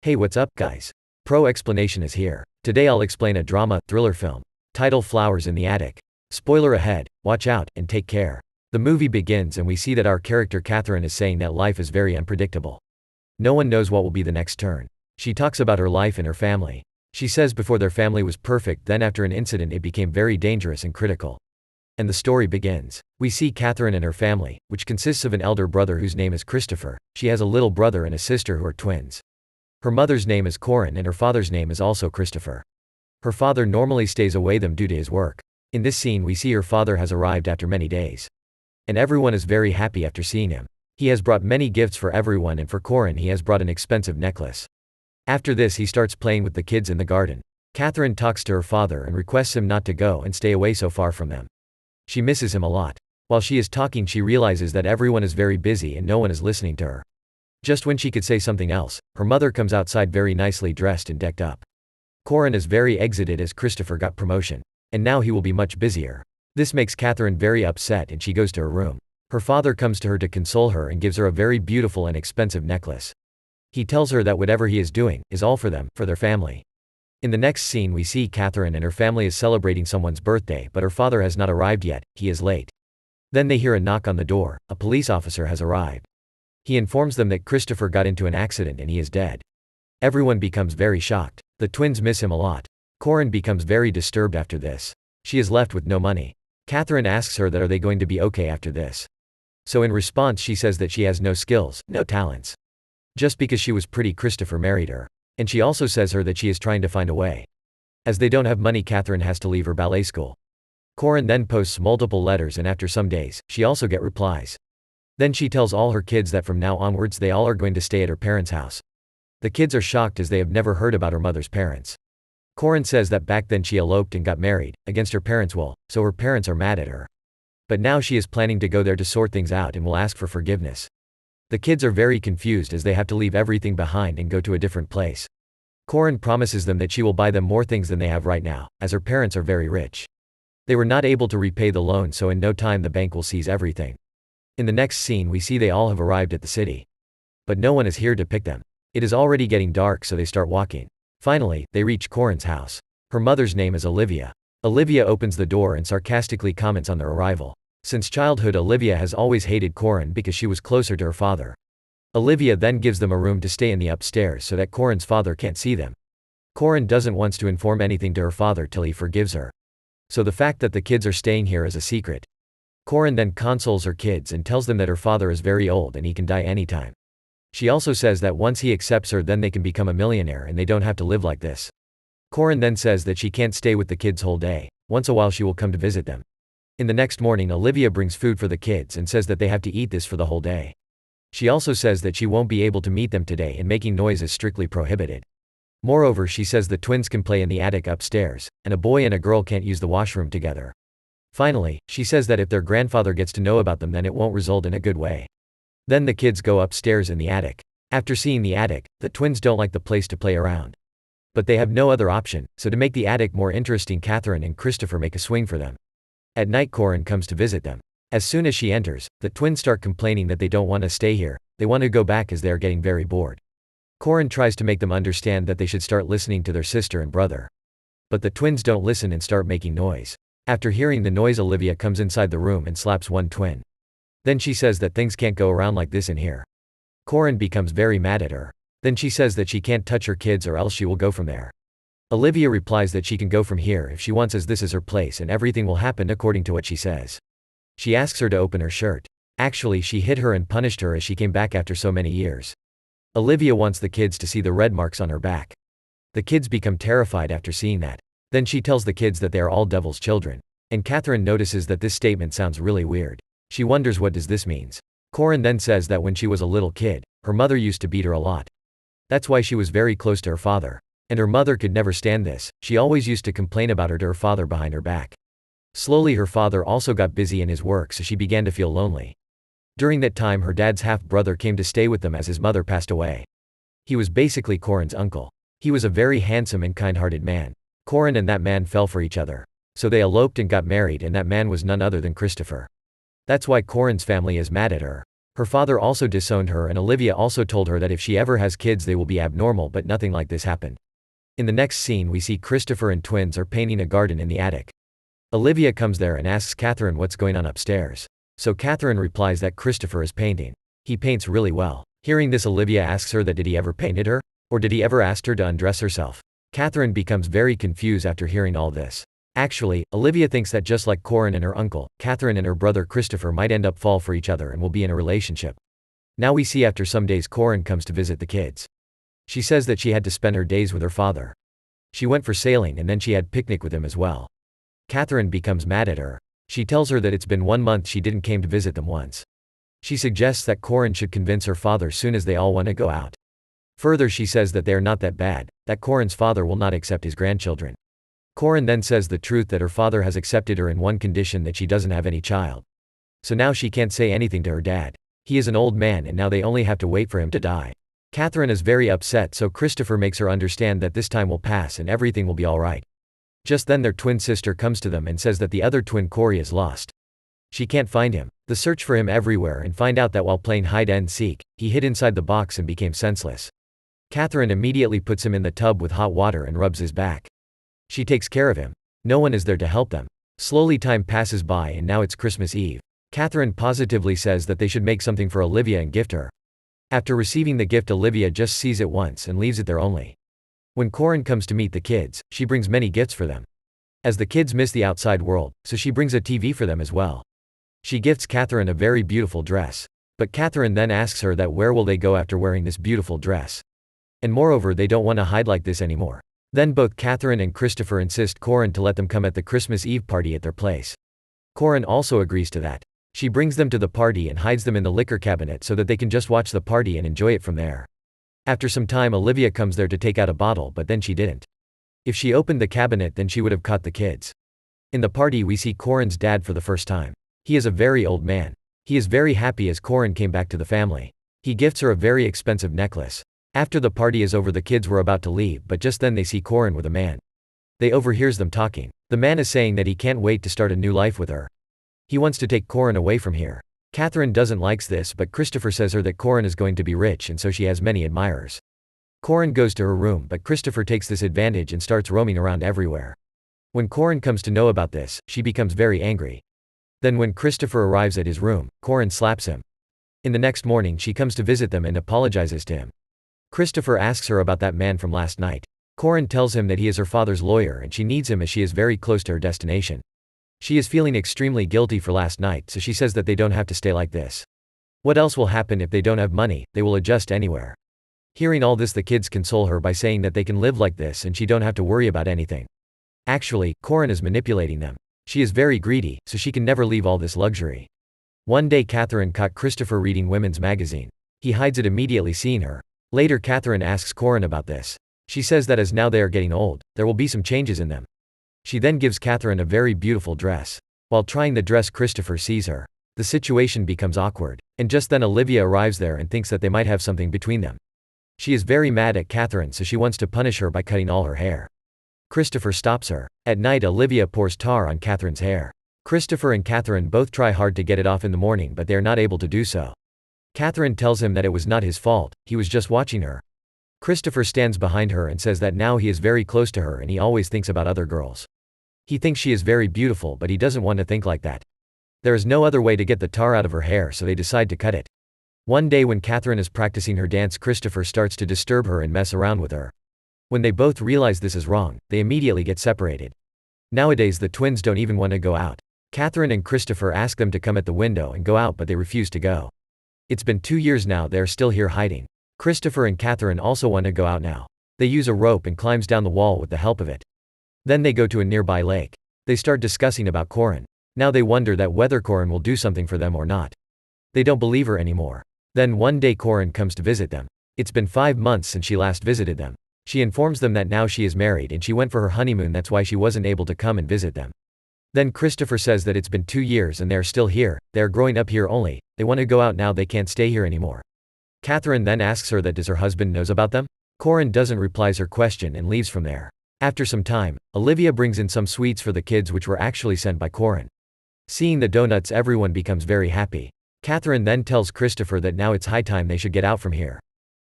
Hey, what's up, guys? Pro Explanation is here. Today I'll explain a drama, thriller film. Title: Flowers in the Attic. Spoiler ahead, watch out, and take care. The movie begins and we see that our character Catherine is saying that life is very unpredictable. No one knows what will be the next turn. She talks about her life and her family. She says before their family was perfect, then after an incident it became very dangerous and critical. And the story begins. We see Catherine and her family, which consists of an elder brother whose name is Christopher. She has a little brother and a sister who are twins. Her mother's name is Corin and her father's name is also Christopher. Her father normally stays away due to his work. In this scene we see her father has arrived after many days. And everyone is very happy after seeing him. He has brought many gifts for everyone, and for Corin he has brought an expensive necklace. After this he starts playing with the kids in the garden. Catherine talks to her father and requests him not to go and stay away so far from them. She misses him a lot. While she is talking she realizes that everyone is very busy and no one is listening to her. Just when she could say something else, her mother comes outside very nicely dressed and decked up. Corin is very excited as Christopher got promotion. And now he will be much busier. This makes Catherine very upset and she goes to her room. Her father comes to her to console her and gives her a very beautiful and expensive necklace. He tells her that whatever he is doing is all for them, for their family. In the next scene we see Catherine and her family is celebrating someone's birthday, but her father has not arrived yet, he is late. Then they hear a knock on the door. A police officer has arrived. He informs them that Christopher got into an accident and he is dead. Everyone becomes very shocked. The twins miss him a lot. Corin becomes very disturbed after this. She is left with no money. Catherine asks her that are they going to be okay after this. So in response she says that she has no skills, no talents. Just because she was pretty, Christopher married her. And she also says her that she is trying to find a way. As they don't have money, Catherine has to leave her ballet school. Corin then posts multiple letters and after some days, she also get replies. Then she tells all her kids that from now onwards they all are going to stay at her parents' house. The kids are shocked as they have never heard about her mother's parents. Corin says that back then she eloped and got married, against her parents' will, so her parents are mad at her. But now she is planning to go there to sort things out and will ask for forgiveness. The kids are very confused as they have to leave everything behind and go to a different place. Corin promises them that she will buy them more things than they have right now, as her parents are very rich. They were not able to repay the loan, so in no time the bank will seize everything. In the next scene we see they all have arrived at the city. But no one is here to pick them. It is already getting dark, so they start walking. Finally, they reach Corin's house. Her mother's name is Olivia. Olivia opens the door and sarcastically comments on their arrival. Since childhood Olivia has always hated Corin because she was closer to her father. Olivia then gives them a room to stay in the upstairs so that Corin's father can't see them. Corin doesn't want to inform anything to her father till he forgives her. So the fact that the kids are staying here is a secret. Corin then consoles her kids and tells them that her father is very old and he can die anytime. She also says that once he accepts her then they can become a millionaire and they don't have to live like this. Corin then says that she can't stay with the kids whole day. Once a while she will come to visit them. In the next morning Olivia brings food for the kids and says that they have to eat this for the whole day. She also says that she won't be able to meet them today and making noise is strictly prohibited. Moreover, she says the twins can play in the attic upstairs, and a boy and a girl can't use the washroom together. Finally, she says that if their grandfather gets to know about them then it won't result in a good way. Then the kids go upstairs in the attic. After seeing the attic, the twins don't like the place to play around. But they have no other option, so to make the attic more interesting Catherine and Christopher make a swing for them. At night Corin comes to visit them. As soon as she enters, the twins start complaining that they don't want to stay here, they want to go back as they are getting very bored. Corin tries to make them understand that they should start listening to their sister and brother. But the twins don't listen and start making noise. After hearing the noise Olivia comes inside the room and slaps one twin. Then she says that things can't go around like this in here. Corin becomes very mad at her. Then she says that she can't touch her kids or else she will go from there. Olivia replies that she can go from here if she wants as this is her place and everything will happen according to what she says. She asks her to open her shirt. Actually she hit her and punished her as she came back after so many years. Olivia wants the kids to see the red marks on her back. The kids become terrified after seeing that. Then she tells the kids that they are all devil's children. And Catherine notices that this statement sounds really weird. She wonders what does this means. Corin then says that when she was a little kid, her mother used to beat her a lot. That's why she was very close to her father. And her mother could never stand this, she always used to complain about her to her father behind her back. Slowly her father also got busy in his work so she began to feel lonely. During that time her dad's half-brother came to stay with them as his mother passed away. He was basically Corin's uncle. He was a very handsome and kind-hearted man. Corin and that man fell for each other. So they eloped and got married and that man was none other than Christopher. That's why Corin's family is mad at her. Her father also disowned her, and Olivia also told her that if she ever has kids they will be abnormal, but nothing like this happened. In the next scene we see Christopher and twins are painting a garden in the attic. Olivia comes there and asks Catherine what's going on upstairs. So Catherine replies that Christopher is painting. He paints really well. Hearing this, Olivia asks her that did he ever painted her? Or did he ever ask her to undress herself? Catherine becomes very confused after hearing all this. Actually, Olivia thinks that just like Corin and her uncle, Catherine and her brother Christopher might end up fall for each other and will be in a relationship. Now we see after some days Corin comes to visit the kids. She says that she had to spend her days with her father. She went for sailing and then she had picnic with him as well. Catherine becomes mad at her. She tells her that it's been 1 month she didn't came to visit them once. She suggests that Corin should convince her father soon as they all want to go out. Further, she says that they are not that bad, that Corin's father will not accept his grandchildren. Corin then says the truth that her father has accepted her in one condition, that she doesn't have any child. So now she can't say anything to her dad. He is an old man and now they only have to wait for him to die. Catherine is very upset, so Christopher makes her understand that this time will pass and everything will be alright. Just then their twin sister comes to them and says that the other twin Corey is lost. She can't find him. They search for him everywhere and find out that while playing hide and seek, he hid inside the box and became senseless. Catherine immediately puts him in the tub with hot water and rubs his back. She takes care of him. No one is there to help them. Slowly time passes by and now it's Christmas Eve. Catherine positively says that they should make something for Olivia and gift her. After receiving the gift, Olivia just sees it once and leaves it there only. When Corin comes to meet the kids, she brings many gifts for them. As the kids miss the outside world, so she brings a TV for them as well. She gifts Catherine a very beautiful dress. But Catherine then asks her that where will they go after wearing this beautiful dress. And moreover, they don't want to hide like this anymore. Then both Catherine and Christopher insist Corin to let them come at the Christmas Eve party at their place. Corin also agrees to that. She brings them to the party and hides them in the liquor cabinet so that they can just watch the party and enjoy it from there. After some time, Olivia comes there to take out a bottle, but then she didn't. If she opened the cabinet, then she would have caught the kids. In the party we see Corin's dad for the first time. He is a very old man. He is very happy as Corin came back to the family. He gifts her a very expensive necklace. After the party is over, the kids were about to leave, but just then they see Corin with a man. They overhears them talking. The man is saying that he can't wait to start a new life with her. He wants to take Corin away from here. Catherine doesn't like this, but Christopher says her that Corin is going to be rich and so she has many admirers. Corin goes to her room, but Christopher takes this advantage and starts roaming around everywhere. When Corin comes to know about this, she becomes very angry. Then when Christopher arrives at his room, Corin slaps him. In the next morning she comes to visit them and apologizes to him. Christopher asks her about that man from last night. Corin tells him that he is her father's lawyer and she needs him as she is very close to her destination. She is feeling extremely guilty for last night, so she says that they don't have to stay like this. What else will happen if they don't have money? They will adjust anywhere. Hearing all this, the kids console her by saying that they can live like this and she don't have to worry about anything. Actually, Corin is manipulating them. She is very greedy, so she can never leave all this luxury. One day Catherine caught Christopher reading women's magazine. He hides it immediately seeing her. Later Catherine asks Corin about this. She says that as now they are getting old, there will be some changes in them. She then gives Catherine a very beautiful dress. While trying the dress, Christopher sees her. The situation becomes awkward. And just then Olivia arrives there and thinks that they might have something between them. She is very mad at Catherine, so she wants to punish her by cutting all her hair. Christopher stops her. At night Olivia pours tar on Catherine's hair. Christopher and Catherine both try hard to get it off in the morning, but they are not able to do so. Catherine tells him that it was not his fault, he was just watching her. Christopher stands behind her and says that now he is very close to her and he always thinks about other girls. He thinks she is very beautiful, but he doesn't want to think like that. There is no other way to get the tar out of her hair, so they decide to cut it. One day when Catherine is practicing her dance, Christopher starts to disturb her and mess around with her. When they both realize this is wrong, they immediately get separated. Nowadays the twins don't even want to go out. Catherine and Christopher ask them to come at the window and go out, but they refuse to go. It's been 2 years now, they are still here hiding. Christopher and Catherine also want to go out now. They use a rope and climbs down the wall with the help of it. Then they go to a nearby lake. They start discussing about Corin. Now they wonder that whether Corin will do something for them or not. They don't believe her anymore. Then one day Corin comes to visit them. It's been 5 months since she last visited them. She informs them that now she is married and she went for her honeymoon, that's why she wasn't able to come and visit them. Then Christopher says that it's been 2 years and they are still here, they are growing up here only, they want to go out now, they can't stay here anymore. Catherine then asks her that does her husband knows about them? Corin doesn't replies her question and leaves from there. After some time, Olivia brings in some sweets for the kids which were actually sent by Corin. Seeing the donuts, everyone becomes very happy. Catherine then tells Christopher that now it's high time they should get out from here.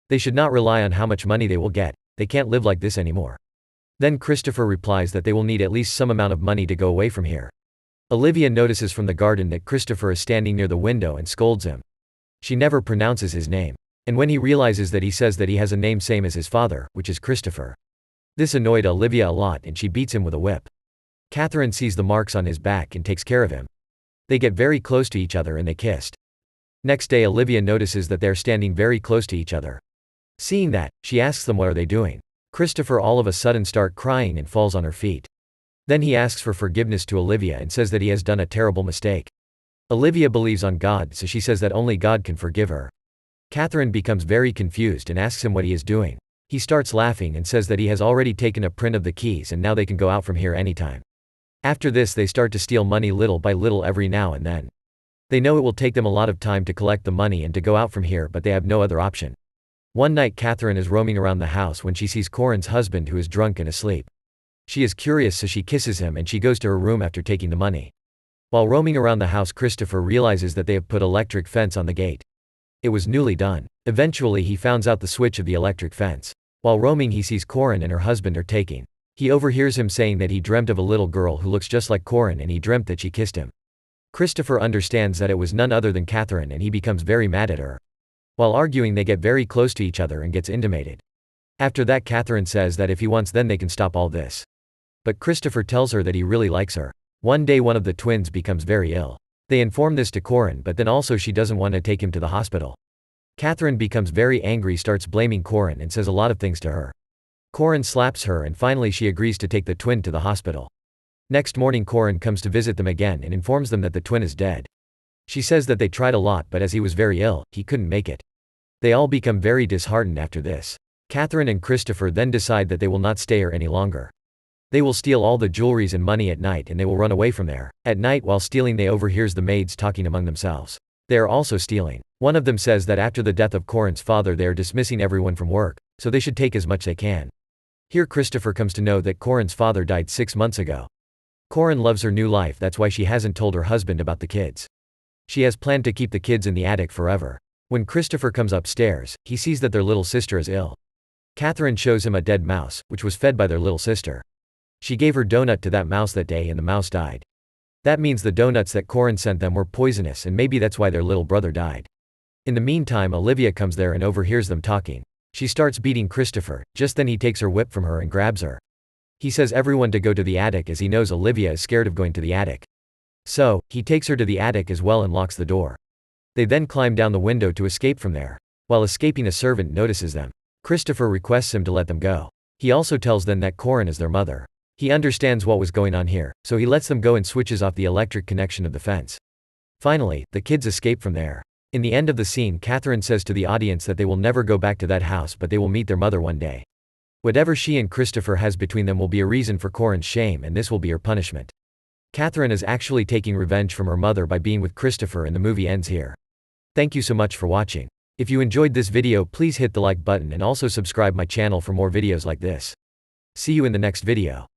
They should not rely on how much money they will get, they can't live like this anymore. Then Christopher replies that they will need at least some amount of money to go away from here. Olivia notices from the garden that Christopher is standing near the window and scolds him. She never pronounces his name. And when he realizes that, he says that he has a name same as his father, which is Christopher. This annoyed Olivia a lot and she beats him with a whip. Catherine sees the marks on his back and takes care of him. They get very close to each other and they kissed. Next day Olivia notices that they're standing very close to each other. Seeing that, she asks them what are they doing. Christopher all of a sudden starts crying and falls on her feet. Then he asks for forgiveness to Olivia and says that he has done a terrible mistake. Olivia believes on God, so she says that only God can forgive her. Catherine becomes very confused and asks him what he is doing. He starts laughing and says that he has already taken a print of the keys and now they can go out from here anytime. After this they start to steal money little by little every now and then. They know it will take them a lot of time to collect the money and to go out from here, but they have no other option. One night Catherine is roaming around the house when she sees Corin's husband who is drunk and asleep. She is curious, so she kisses him and she goes to her room after taking the money. While roaming around the house, Christopher realizes that they have put electric fence on the gate. It was newly done. Eventually he finds out the switch of the electric fence. While roaming he sees Corin and her husband are taking. He overhears him saying that he dreamt of a little girl who looks just like Corin and he dreamt that she kissed him. Christopher understands that it was none other than Catherine and he becomes very mad at her. While arguing they get very close to each other and gets intimated. After that Catherine says that if he wants then they can stop all this. But Christopher tells her that he really likes her. One day one of the twins becomes very ill. They inform this to Corin, but then also she doesn't want to take him to the hospital. Catherine becomes very angry, starts blaming Corin and says a lot of things to her. Corin slaps her and finally she agrees to take the twin to the hospital. Next morning Corin comes to visit them again and informs them that the twin is dead. She says that they tried a lot, but as he was very ill, he couldn't make it. They all become very disheartened after this. Catherine and Christopher then decide that they will not stay here any longer. They will steal all the jewelries and money at night and they will run away from there. At night while stealing they overhears the maids talking among themselves. They are also stealing. One of them says that after the death of Corin's father they are dismissing everyone from work, so they should take as much they can. Here Christopher comes to know that Corin's father died 6 months ago. Corin loves her new life, that's why she hasn't told her husband about the kids. She has planned to keep the kids in the attic forever. When Christopher comes upstairs, he sees that their little sister is ill. Catherine shows him a dead mouse, which was fed by their little sister. She gave her donut to that mouse that day and the mouse died. That means the donuts that Corin sent them were poisonous and maybe that's why their little brother died. In the meantime Olivia comes there and overhears them talking. She starts beating Christopher, just then he takes her whip from her and grabs her. He says everyone to go to the attic as he knows Olivia is scared of going to the attic. So, he takes her to the attic as well and locks the door. They then climb down the window to escape from there. While escaping a servant notices them. Christopher requests him to let them go. He also tells them that Corin is their mother. He understands what was going on here, so he lets them go and switches off the electric connection of the fence. Finally, the kids escape from there. In the end of the scene, Catherine says to the audience that they will never go back to that house, but they will meet their mother one day. Whatever she and Christopher has between them will be a reason for Corin's shame and this will be her punishment. Catherine is actually taking revenge from her mother by being with Christopher and the movie ends here. Thank you so much for watching. If you enjoyed this video please hit the like button and also subscribe my channel for more videos like this. See you in the next video.